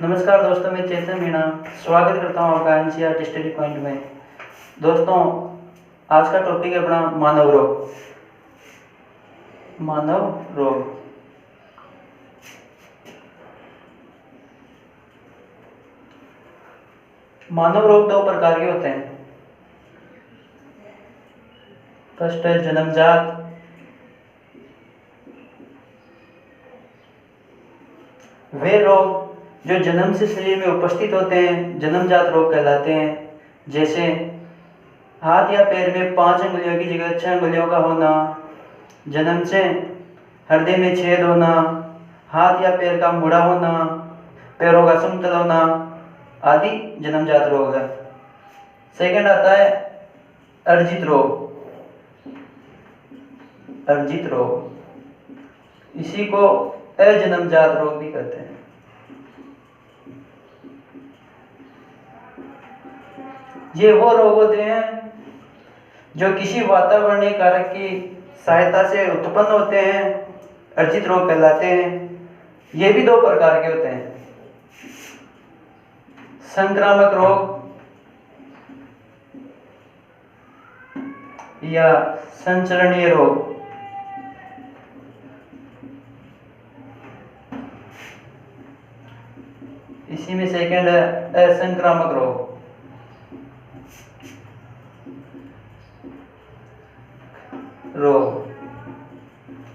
नमस्कार दोस्तों, मैं चेतन मीणा स्वागत करता हूँ आपका एनसीईआरटी स्टडी पॉइंट में। दोस्तों, आज का टॉपिक है अपना मानव रोग। मानव रोग मानव रोग दो प्रकार के होते हैं। फर्स्ट है जन्मजात, वे रोग जो जन्म से शरीर में उपस्थित होते हैं जन्मजात रोग कहलाते हैं। जैसे हाथ या पैर में 5 अंगुलियों की जगह 6 अंगुलियों का होना, जन्म से हृदय में छेद होना, हाथ या पैर का मुड़ा होना, पैरों का समतल होना आदि जन्मजात रोग है। सेकंड आता है अर्जित रोग। अर्जित रोग, इसी को अजन्मजात रोग भी कहते हैं। ये वो रोग होते हैं जो किसी वातावरणीय कारक की सहायता से उत्पन्न होते हैं, अर्जित रोग कहलाते हैं। ये भी दो प्रकार के होते हैं, संक्रामक रोग या संचरणीय रोग। इसी में सेकंड है असंक्रामक रोग।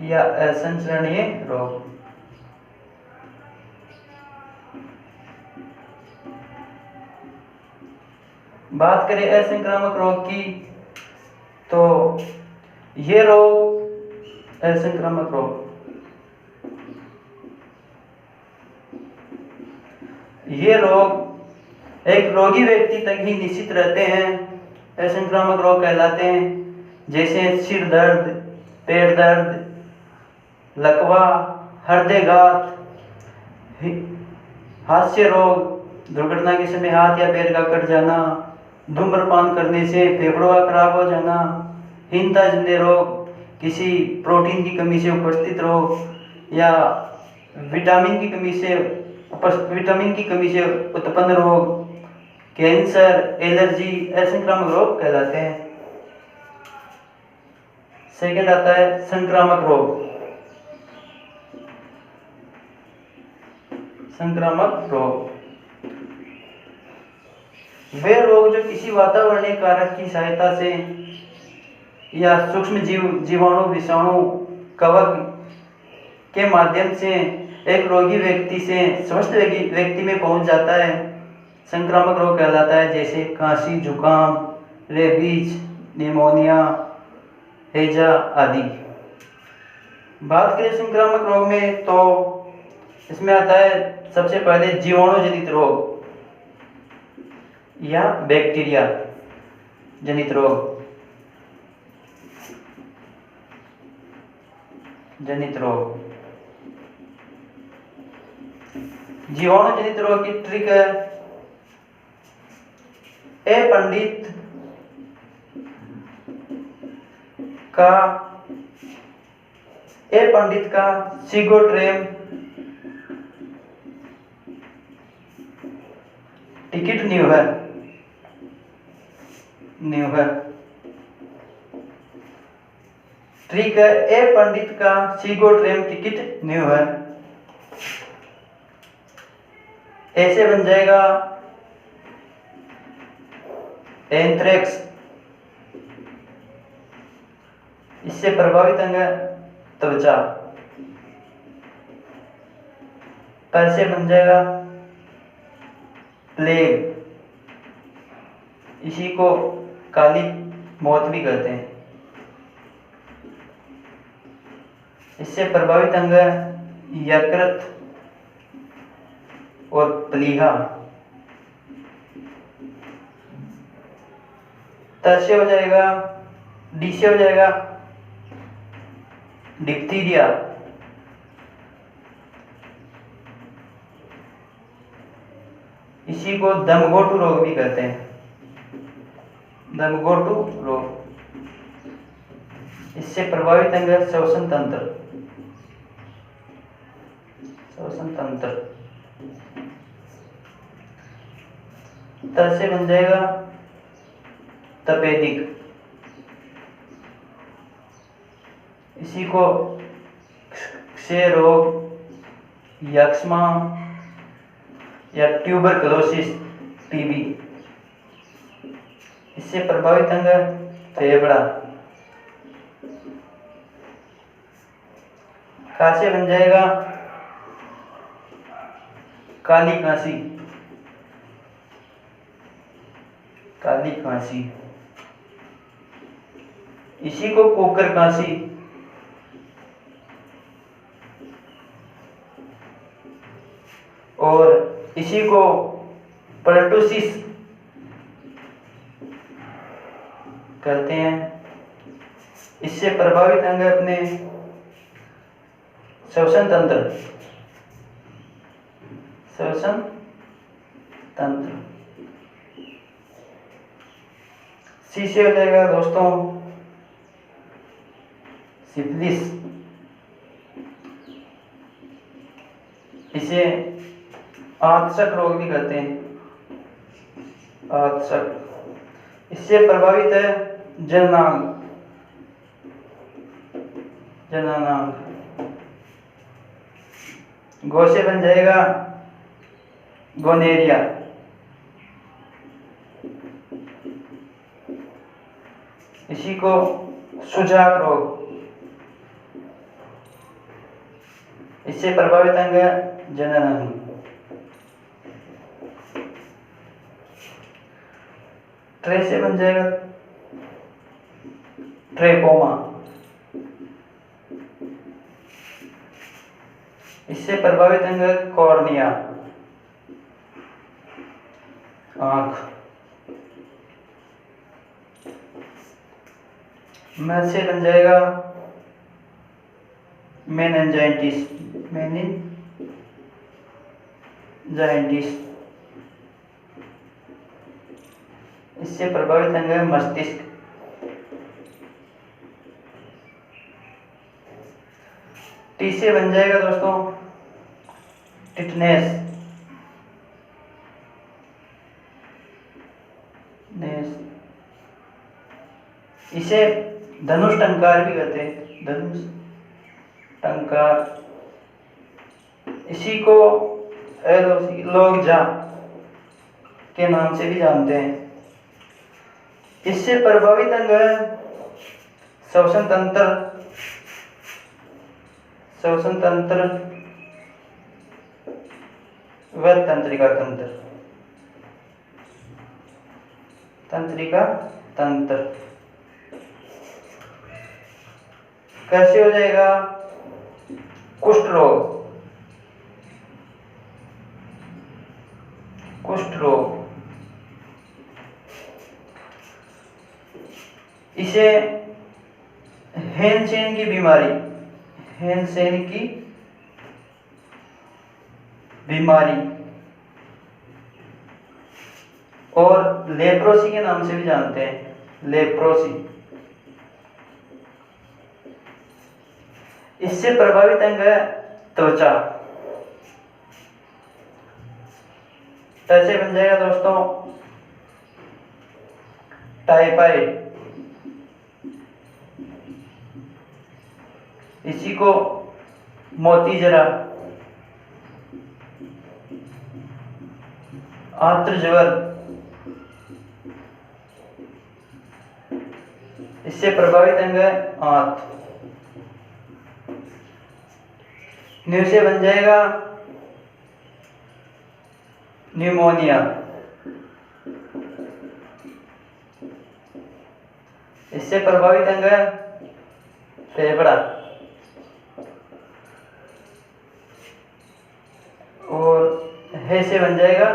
या असंचरणीय रोग। बात करें असंक्रामक रोग की, तो ये रोग असंक्रामक रोग, ये रोग एक रोगी व्यक्ति तक ही निश्चित रहते हैं, असंक्रामक रोग कहलाते हैं। जैसे सिर दर्द, पेट दर्द, लकवा, हृदयघात, हास्य रोग, दुर्घटना के समय हाथ या पैर का कट जाना, धूम्रपान करने से फेफड़ों का खराब हो जाना, हीनता जन्य रोग, किसी प्रोटीन की कमी से उपस्थित रोग या विटामिन की कमी से उत्पन्न रोग, कैंसर, एलर्जी, असंक्रामक रोग कहलाते हैं। सेकंड आता है संक्रामक रोग। संक्रामक रोग वे रोग जो किसी वातावरणीय कारक की सहायता से या सूक्ष्म जीवाणु, विषाणु, कवक के माध्यम से एक रोगी व्यक्ति से स्वस्थ व्यक्ति में पहुंच जाता है, संक्रामक रोग कहलाता है। जैसे खांसी, जुकाम, रेबीज, निमोनिया, हैजा आदि। बात करें संक्रामक रोग में, तो इसमें आता है सबसे पहले जीवाणु जनित रोग या बैक्टीरिया जनित रोग। जीवाणु जनित रोग की ट्रिक है, पंडित का सिगोट्रेम टिकट न्यू है। ट्रिक है, ए पंडित का सिगोट्रेम टिकट न्यू है। ऐसे बन जाएगा एंथ्रेक्स। इससे प्रभावित अंग त्वचा, पैसे बन जाएगा प्लेग। इसी को काली मौत भी कहते हैं। इससे प्रभावित अंग यकृत और प्लीहा। त से हो जाएगा, डी से हो जाएगा डिप्थीरिया। इसी को दमघोटू रोग भी कहते हैं। दमघोटू रोग, इससे प्रभावित अंग है श्वसन तंत्र। त से बन जाएगा तपेदिक। इसी को क्षय रोग, यक्ष्मा या ट्यूबरकुलोसिस टीबी। इससे प्रभावित अंग फेफड़ा। का से बन जाएगा काली खांसी, काली खांसी। इसी को कोकर खांसी, और इसी को पर्टुसिस कहते हैं। इससे प्रभावित अंग अपने श्वसन तंत्र, श्वसन तंत्र। सी से हो जाएगा दोस्तों सिफिलिस। इसे आंतशक रोग भी कहते हैं, आंतशक। इससे प्रभावित है जननांग, जननांग। गो से बन जाएगा गोनेरिया। इसी को सुजाक रोग। इससे प्रभावित अंग है जननांग। ट्रे से बन जाएगा ट्रेकोमा। इससे प्रभावित अंग कॉर्निया, आंख। में से बन जाएगा मेनिंजाइटिस, मेनिंजाइटिस। इससे प्रभावित अंग है मस्तिष्क। टी से बन जाएगा दोस्तों टिटनेस, इसे धनुष टंकार भी कहते हैं, धनुष टंकार। इसी को लोग के नाम से भी जानते हैं। इससे प्रभावित अंग है श्वसन तंत्र, श्वसन तंत्र व तंत्रिका तंत्र, तंत्रिका तंत्र। कैसे हो जाएगा कुष्ठ रोग, कुष्ठ रोग। इसे हेनसेन की बीमारी, हेनसेन की बीमारी और लेप्रोसी के नाम से भी जानते हैं, लेप्रोसी। इससे प्रभावित अंग है त्वचा। कैसे बन जाएगा दोस्तों टाइफाइड। इसी को मोती जरा, आंत्र ज्वर। इससे प्रभावित अंग है आंत। न्यू से बन जाएगा न्यूमोनिया। इससे प्रभावित अंग है फेफड़ा। और हे से बन जाएगा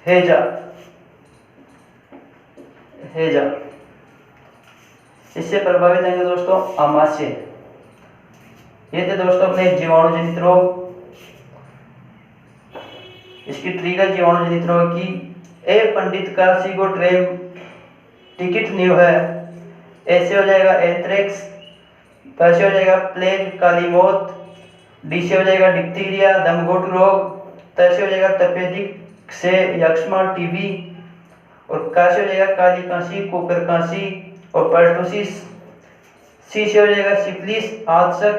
हेजा, हेजा। इससे प्रभावित अंग दोस्तों आमाशय। ये थे दोस्तों अपने जीवाणु जनित रोग। इसकी ट्रिगर जीवाणु जनित रोग की ए पंडित का सीगोट्रेम टिकट न्यू है। ऐसे हो जाएगा एंथ्रेक्स। पैसे हो जाएगा प्लेग, काली मौत। डी से हो जाएगा डिप्थीरिया, दमघोटू रोग। तैसे हो जाएगा तपेदिक, से यक्ष्मा टीबी, और का से हो जाएगा काली कांसी, कुकर कांसी, और पर्टुसिस। सी से हो जाएगा सिफिलिस आदशक,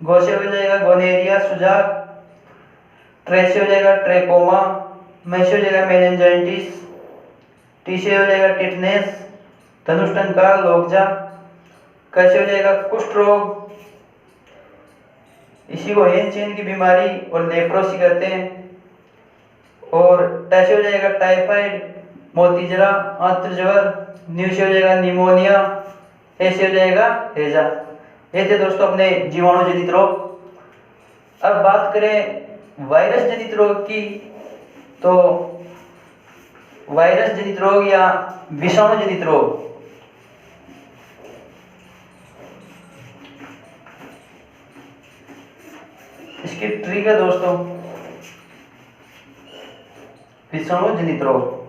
गो से हो जाएगा गोनेरिया सुजाक, ट्रे से हो जाएगा ट्रेकोमा, मैं से हो जाएगा मेनिंजाइटिस, टी से हो जाएगा टिटनेस धनुष्टंकार लोकजा, कैसे हो जाएगा कुष्ठ रोग, इसी को हेन चेन की बीमारी और लेप्रोसी कहते हैं, और टैसे हो जाएगा टाइफाइड, मोतीजरा, आंत्र ज्वर, न्यू से हो जाएगा निमोनिया, ऐसे हो जाएगा हैजा। ये थे दोस्तों अपने जीवाणु जनित रोग। अब बात करें वायरस जनित रोग की, तो वायरस जनित रोग या विषाणु जनित रोग, इसकी ट्रिक है दोस्तों विषाणु जनित रोग।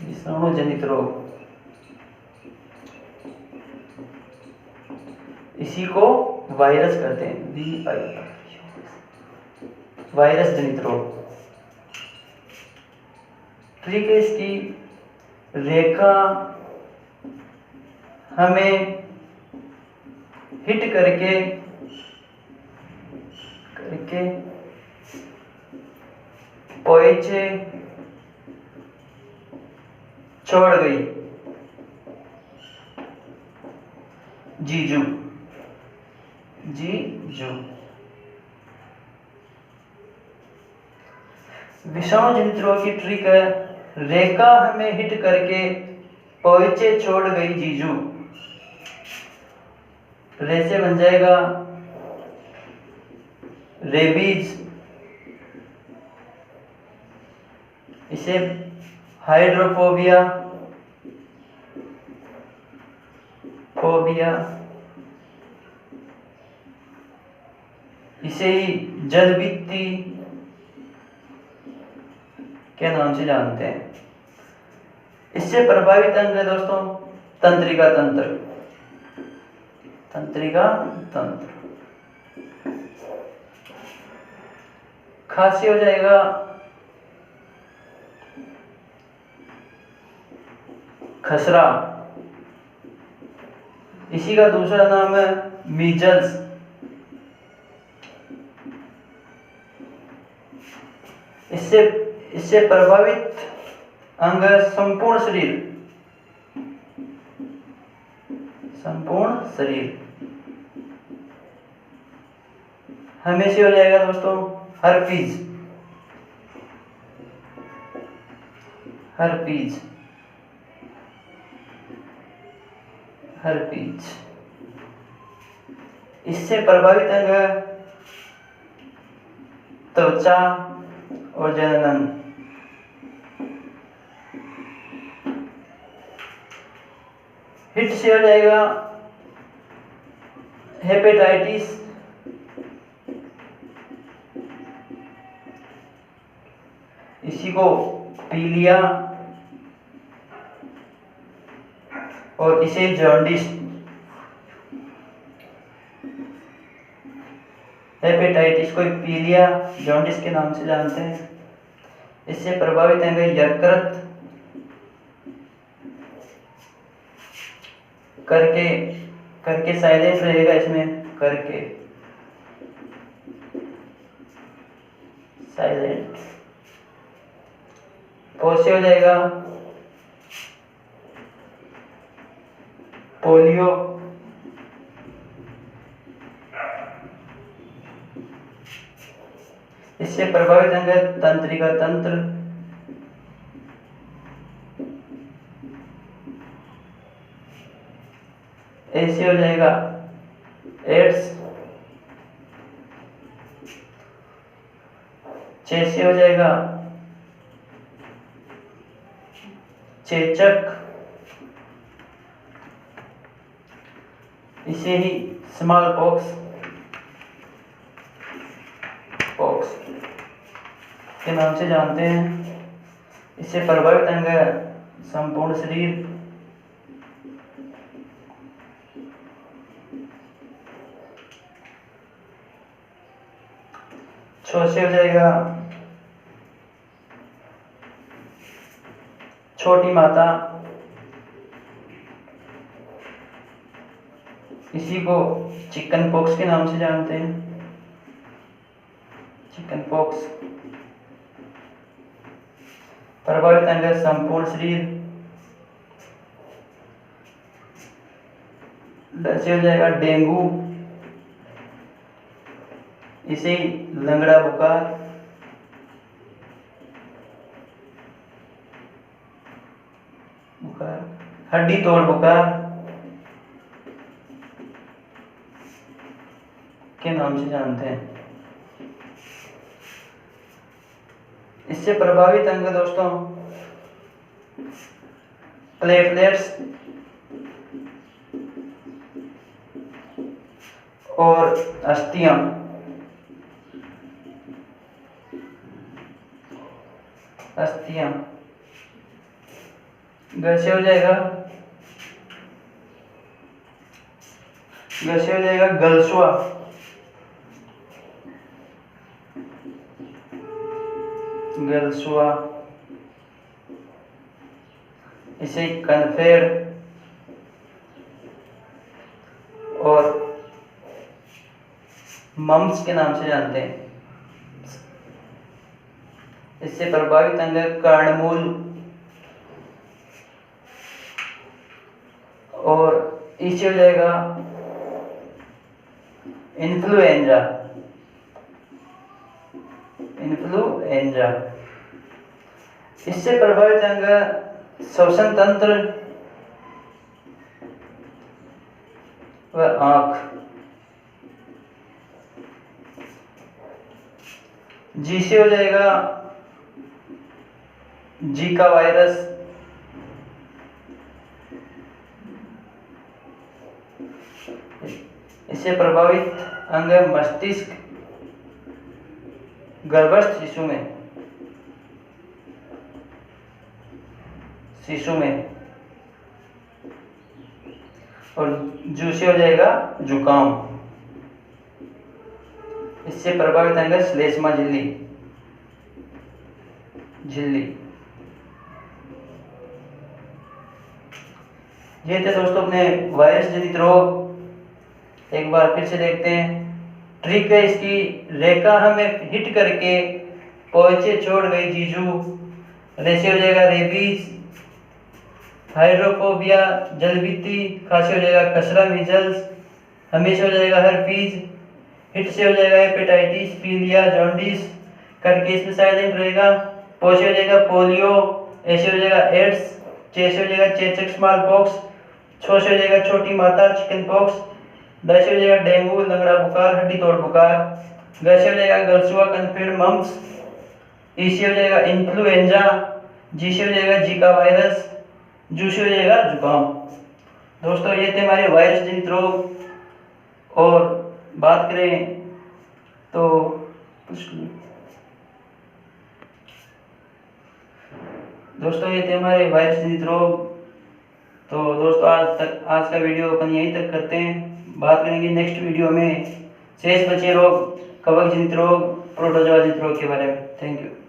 विषाणु जनित रोग, इसी को वायरस कहते हैं, वायरस जनित रोग। ट्रिक है इसकी, रेखा हमें हिट करके पहुंचे छोड़ गई जीजू। विषाणु जनित रोग की ट्रिक है, रेखा हमें हिट करके पहुंचे छोड़ गई जीजू। रे से बन जाएगा रेबीज, इसे हाइड्रोफोबिया, इसे ही जलबित्ती के नाम से जानते हैं। इससे प्रभावित अंग है दोस्तों तंत्रिका तंत्र। खांसी हो जाएगा खसरा, इसी का दूसरा नाम है मीजल्स। इससे प्रभावित अंग संपूर्ण शरीर। हमें से हो जाएगा दोस्तों हर्पीज। इससे प्रभावित अंग त्वचा और जनन। हिट से हो जाएगा हेपेटाइटिस, इसी को पीलिया, और इसे जॉन्डिस। हेपेटाइटिस को पीलिया, जॉन्डिस के नाम से जानते हैं। इससे प्रभावित अंग यकृत, करके साइलेंट रहेगा इसमें, करके साइलेंट। पोसे हो जाएगा पोलियो, इससे प्रभावित अंग तंत्रिका तंत्र। ऐसे हो जाएगा एड्स, जैसे हो जाएगा चेचक, इसे ही स्मॉल पॉक्स के नाम से जानते हैं। इससे प्रभावित अंग संपूर्ण शरीर। छ से हो जाएगा छोटी माता, इसी को चिकन पॉक्स के नाम से जानते हैं, चिकन पॉक्स। प्रभावित अंग है संपूर्ण शरीर, से हो जाएगा डेंगू, इसे लंगड़ा बुखार, हड्डी तोड़ बुखार के नाम से जानते हैं। इससे प्रभावित अंग दोस्तों प्लेटलेट्स और अस्थियां, गैसे हो जाएगा गलसुआ, इसे कनफेर और मम्स के नाम से जानते हैं। इससे प्रभावित अंग कर्णमूल और इसे हो जाएगा इन्फ्लुएंजा। इससे प्रभावित अंग श्वसन तंत्र व आंख। जी से हो जाएगा जीका वायरस, इससे प्रभावित अंग मस्तिष्क गर्भस्थ शिशु में और जू से हो जाएगा जुकाम। इससे प्रभावित अंग श्लेष्मा झिल्ली। ये थे दोस्तों अपने वायरस जनित रोग। एक बार फिर से देखते हैं। ट्रिक है इसकी, रेखा हमें हिट करके पहुंचे छोड़ गई जीजू। रेसे हो जाएगा रेबीज, हाइड्रोफोबिया जलबीती, खांसी हो जाएगा खसरा मीजल्स, हमेशा हो जाएगा हर्पीज, हिट से हो जाएगा हेपेटाइटिस, पीलिया, जॉन्डिस करके इसमें साइलेंट रहेगा। पोसे हो जाएगा पोलियो, ऐसे हो जाएगा एड्स, चेसे हो जाएगा चेचक स्मॉल पॉक्स, छो से हो जाएगा छोटी माता चिकन पॉक्स, दस हो जाएगा डेंगू लंगड़ा बुखार हड्डी तोड़ बुखार, गैसे हो जाएगा गलसुआ कन्फर्ड मम्स, ई से हो जाएगा इन्फ्लुएंजा, जी से हो जाएगा जीका वायरस, जू से हो जाएगा जुकाम। दोस्तों ये थे हमारे वायरस जनित रोग। और बात करें तो दोस्तों ये थे हमारे वायरस जनित रोग। तो दोस्तों आज का वीडियो अपन यहीं तक करते हैं। बात करेंगे नेक्स्ट वीडियो में शेष बचे रोग, कवक जनित रोग, प्रोटोजोआ जनित रोग के बारे में। Thank you.